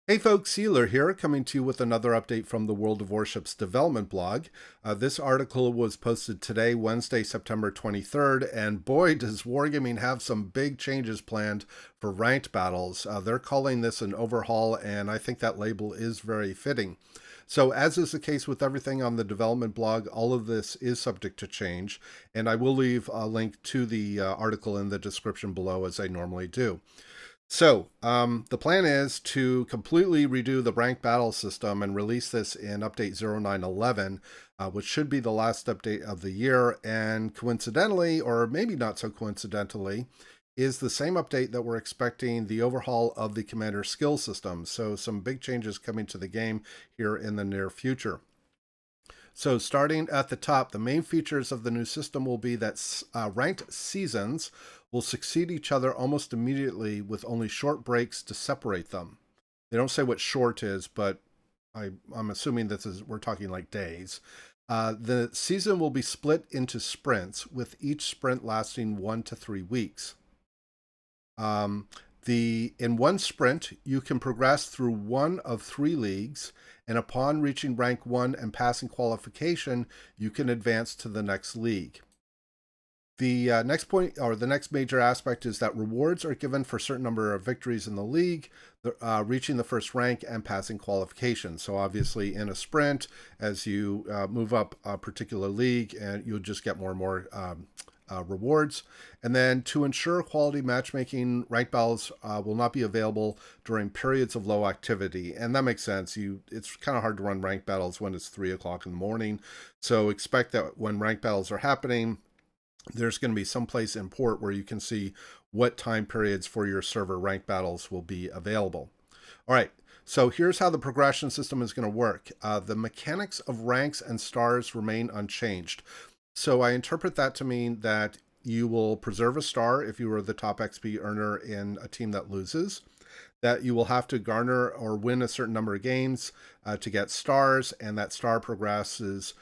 Hey folks, Iolair here, coming to you with another update from the World of Warships development blog. This article was posted today, Wednesday, September 23rd, and boy, does Wargaming have some big changes planned for ranked battles. They're calling this an overhaul, and I think that label is very fitting. So, as is the case with everything on the development blog, all of this is subject to change, and I will leave a link to the article in the description below as I normally do. The plan is to completely redo the ranked battle system and release this in update 0911, which should be the last update of the year. And coincidentally, or maybe not so coincidentally, is the same update that we're expecting the overhaul of the commander skill system. So some big changes coming to the game here in the near future. So starting at the top, the main features of the new system will be that ranked seasons will succeed each other almost immediately with only short breaks to separate them. They don't say what short is, but I'm assuming we're talking like days. The season will be split into sprints, with each sprint lasting 1 to 3 weeks. In one sprint, you can progress through one of 3 leagues, and upon reaching rank 1 and passing qualification, you can advance to the next league. The next point, or the next major aspect, is that rewards are given for a certain number of victories in the league, reaching the first rank and passing qualification. So obviously in a sprint, as you move up a particular league, and you'll just get more and more rewards. And then to ensure quality matchmaking, ranked battles will not be available during periods of low activity. And that makes sense. It's kind of hard to run ranked battles when it's 3 o'clock in the morning. So expect that when ranked battles are happening, there's going to be some place in port where you can see what time periods for your server ranked battles will be available. All right, so here's how the progression system is going to work. The mechanics of ranks and stars remain unchanged. So I interpret that to mean that you will preserve a star if you are the top XP earner in a team that loses, that you will have to garner or win a certain number of games to get stars, and that star progresses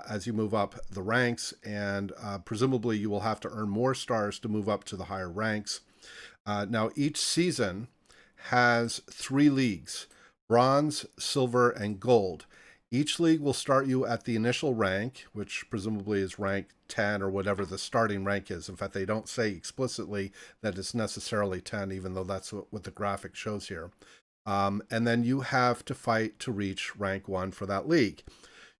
as you move up the ranks, and presumably you will have to earn more stars to move up to the higher ranks. Now, each season has 3 leagues: bronze, silver, and gold. Each league will start you at the initial rank, which presumably is rank 10 or whatever the starting rank is. In fact, they don't say explicitly that it's necessarily 10, even though that's what the graphic shows here. And then you have to fight to reach rank 1 for that league.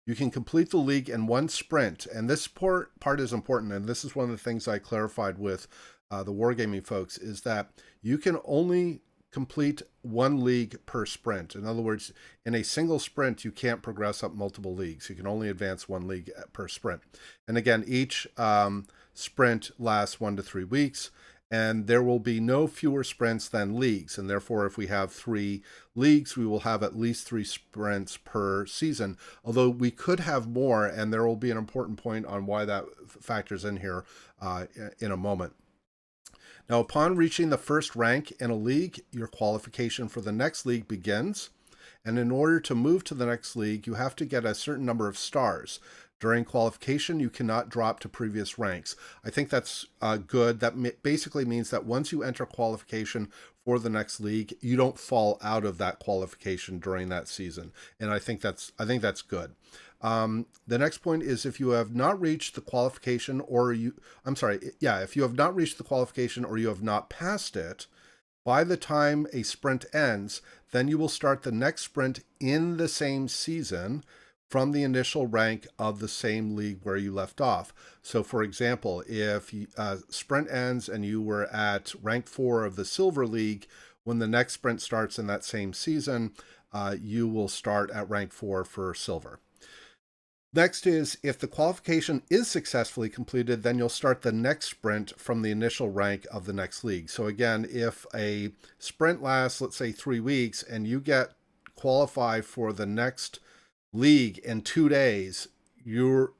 You can complete the league in one sprint, and this part is important, and this is one of the things I clarified with the Wargaming folks, is that you can only complete 1 league per sprint. In other words, in a single sprint, you can't progress up multiple leagues. You can only advance 1 league per sprint. And again, each sprint lasts 1 to 3 weeks, and there will be no fewer sprints than leagues. And therefore, if we have 3 leagues, we will have at least 3 sprints per season, although we could have more, and there will be an important point on why that factors in here in a moment. Now, upon reaching the first rank in a league, your qualification for the next league begins. And in order to move to the next league, you have to get a certain number of stars. During qualification, you cannot drop to previous ranks. I think that's good. That basically means that once you enter qualification for the next league, you don't fall out of that qualification during that season. And I think that's good. The next point is if you have not reached the qualification if you have not reached the qualification or you have not passed it, by the time a sprint ends, then you will start the next sprint in the same season from the initial rank of the same league where you left off. So for example, if sprint ends and you were at rank 4 of the silver league, when the next sprint starts in that same season, you will start at rank 4 for silver. Next is, if the qualification is successfully completed, then you'll start the next sprint from the initial rank of the next league. So again, if a sprint lasts, let's say 3 weeks, and you get qualified for the next league in 2 days, you're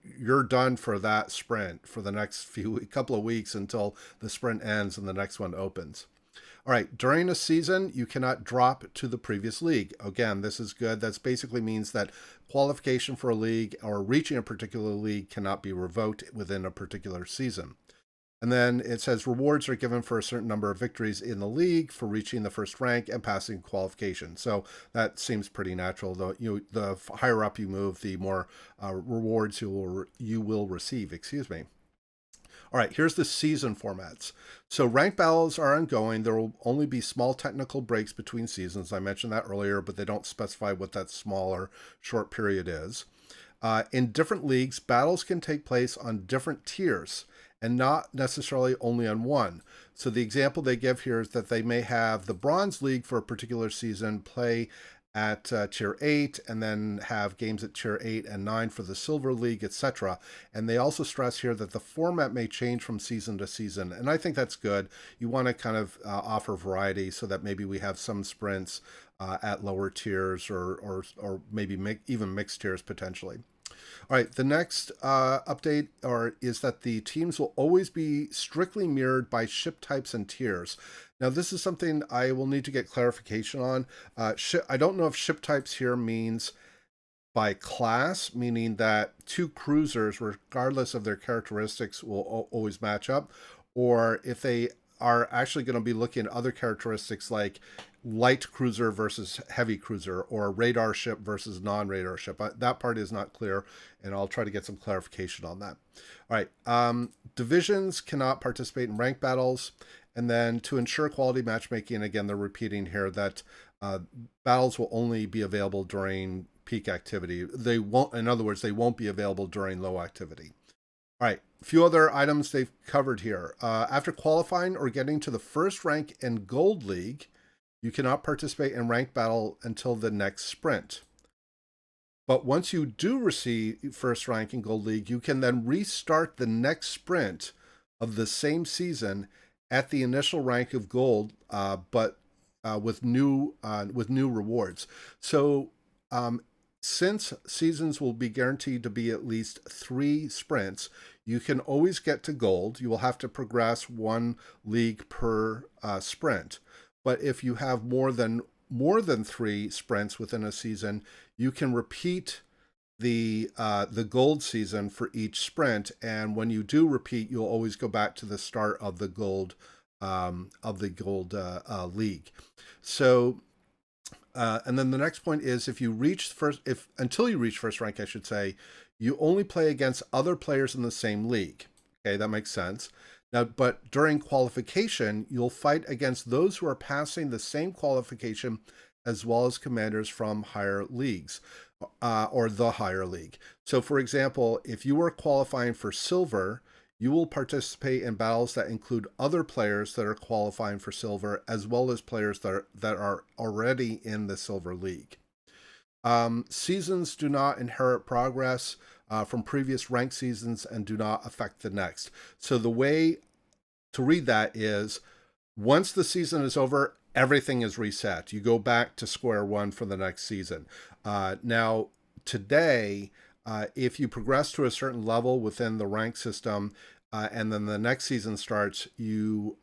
done for that sprint for the next couple of weeks until the sprint ends and the next one opens. All right, during a season, you cannot drop to the previous league. Again, this is good. That basically means that qualification for a league or reaching a particular league cannot be revoked within a particular season. And then it says rewards are given for a certain number of victories in the league, for reaching the first rank and passing qualification. So that seems pretty natural. Though the higher up you move, the more rewards you will receive. Excuse me. All right, here's the season formats. So rank battles are ongoing. There will only be small technical breaks between seasons. I mentioned that earlier, but they don't specify what that small or short period is. In different leagues, battles can take place on different tiers and not necessarily only on one. So the example they give here is that they may have the Bronze League for a particular season play at tier 8 and then have games at tier 8 and 9 for the Silver League, etc. And they also stress here that the format may change from season to season. And I think that's good. You want to kind of offer variety so that maybe we have some sprints at lower tiers or maybe even mixed tiers potentially. All right, the next update is that the teams will always be strictly mirrored by ship types and tiers. Now, this is something I will need to get clarification on. I don't know if ship types here means by class, meaning that two cruisers, regardless of their characteristics, will always match up, or if they are actually going to be looking at other characteristics like light cruiser versus heavy cruiser or radar ship versus non-radar ship. That part is not clear, and I'll try to get some clarification on that. All right, divisions cannot participate in rank battles, and then to ensure quality matchmaking, again, they're repeating here that battles will only be available during peak activity. They won't, in other words, they won't be available during low activity. All right, a few other items they've covered here. After qualifying or getting to the first rank in Gold League, you cannot participate in ranked battle until the next sprint. But once you do receive first rank in Gold League, you can then restart the next sprint of the same season at the initial rank of Gold, but with new rewards. So since seasons will be guaranteed to be at least 3 sprints, you can always get to Gold. You will have to progress 1 league per sprint. But if you have more than 3 sprints within a season, you can repeat the Gold season for each sprint. And when you do repeat, you'll always go back to the start of the Gold league. So. And then the next point is until you reach first rank, I should say, you only play against other players in the same league. Okay, that makes sense. Now, but during qualification, you'll fight against those who are passing the same qualification as well as commanders from higher leagues or the higher league. So, for example, if you are qualifying for silver, you will participate in battles that include other players that are qualifying for silver, as well as players that are already in the silver league. Seasons do not inherit progress from previous ranked seasons and do not affect the next. So the way to read that is, once the season is over, everything is reset. You go back to square one for the next season. Now, today, if you progress to a certain level within the rank system, and then the next season starts, you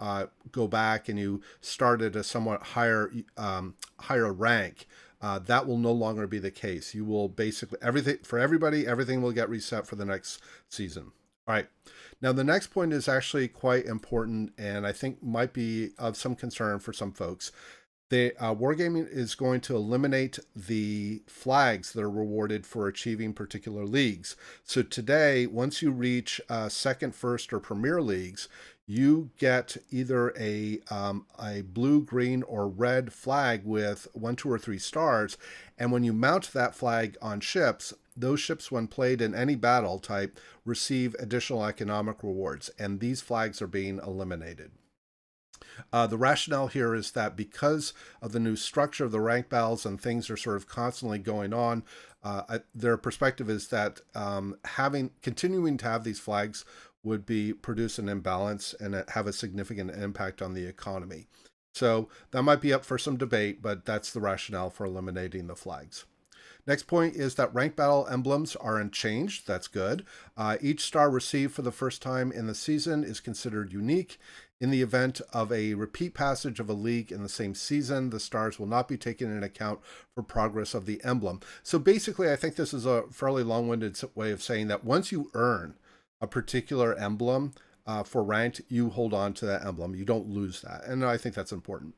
go back and you start at a somewhat higher rank. That will no longer be the case. You will basically, everything will get reset for the next season. All right. Now, the next point is actually quite important and I think might be of some concern for some folks. Wargaming is going to eliminate the flags that are rewarded for achieving particular leagues. So today, once you reach second, first, or premier leagues, you get either a blue, green, or red flag with 1, 2, or 3 stars. And when you mount that flag on ships, those ships, when played in any battle type, receive additional economic rewards. And these flags are being eliminated. The rationale here is that because of the new structure of the rank battles and things are sort of constantly going on, their perspective is that continuing to have these flags would produce an imbalance and have a significant impact on the economy. So that might be up for some debate, but that's the rationale for eliminating the flags. Next point is that rank battle emblems are unchanged. That's good. Each star received for the first time in the season is considered unique. In the event of a repeat passage of a league in the same season, the stars will not be taken into account for progress of the emblem. So basically, I think this is a fairly long-winded way of saying that once you earn a particular emblem, for ranked, you hold on to that emblem. You don't lose that. And I think that's important.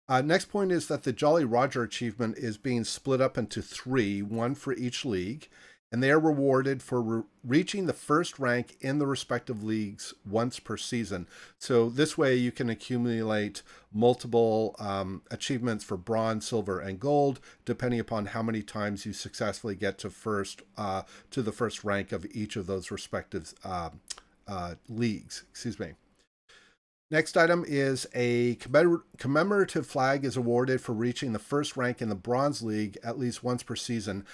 Next point is that the Jolly Roger achievement is being split up into 3, one for each league, and they are rewarded for reaching the first rank in the respective leagues once per season. So this way you can accumulate multiple achievements for bronze, silver, and gold, depending upon how many times you successfully get to the first rank of each of those respective leagues. Excuse me. Next item is a commemorative flag is awarded for reaching the first rank in the Bronze League at least once per season.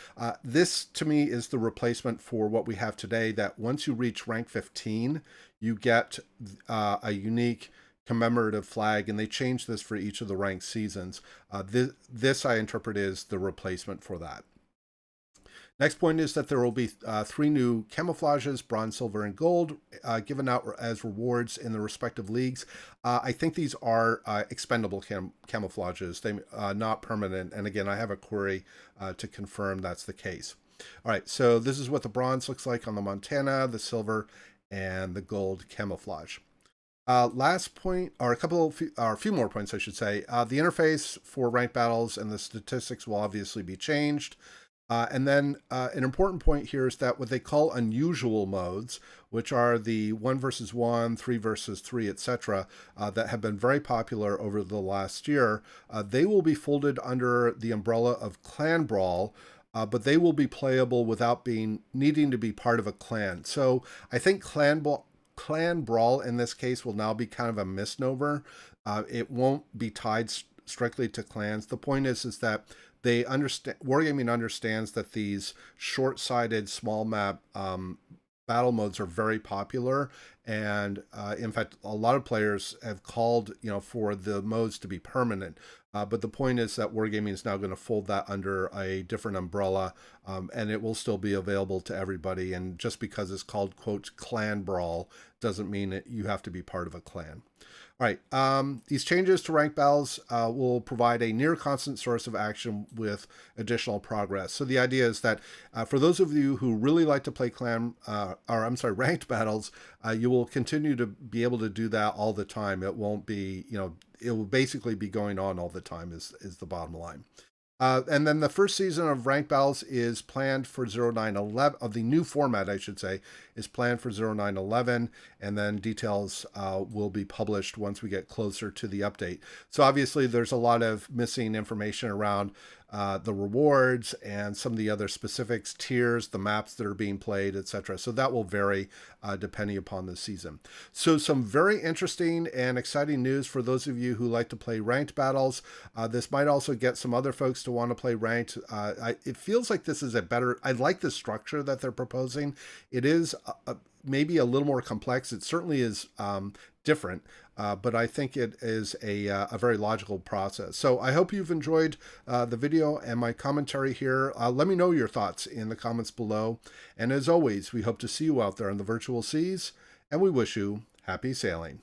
This, to me, is the replacement for what we have today, that once you reach rank 15, you get a unique commemorative flag, and they changed this for each of the ranked seasons. This I interpret is the replacement for that. Next point is that there will be 3 new camouflages, bronze, silver, and gold, given out as rewards in the respective leagues. I think these are expendable camouflages. They're not permanent. And again, I have a query to confirm that's the case. All right, so this is what the bronze looks like on the Montana, the silver, and the gold camouflage. Last point, or a few more points, I should say. The interface for ranked battles and the statistics will obviously be changed. And then an important point here is that what they call unusual modes, which are the 1 versus 1, 3 versus 3, etc., that have been very popular over the last year, they will be folded under the umbrella of Clan Brawl, but they will be playable without needing to be part of a clan. So I think Clan Brawl in this case will now be kind of a misnomer. It won't be tied strictly to clans. The point is that Wargaming understands that these short-sighted small map battle modes are very popular, and in fact, a lot of players have called, for the modes to be permanent. But the point is that Wargaming is now going to fold that under a different umbrella, and it will still be available to everybody. And just because it's called, quote, Clan Brawl doesn't mean that you have to be part of a clan. All right, these changes to rank battles will provide a near constant source of action with additional progress. So the idea is that for those of you who really like to play ranked battles, you will continue to be able to do that all the time. It won't be, it will basically be going on all the time is the bottom line. And then the first season of Ranked Battles is planned for 0911, of the new format, I should say, is planned for 0911, and then details will be published once we get closer to the update. So obviously there's a lot of missing information around the rewards and some of the other specifics, tiers, the maps that are being played, etc. So that will vary depending upon the season. So some very interesting and exciting news for those of you who like to play ranked battles. This might also get some other folks to want to play ranked. It feels like this is I like the structure that they're proposing. It is maybe a little more complex. It certainly is different, but I think it is a very logical process. So I hope you've enjoyed the video and my commentary here. Let me know your thoughts in the comments below. And as always, we hope to see you out there on the virtual seas, and we wish you happy sailing.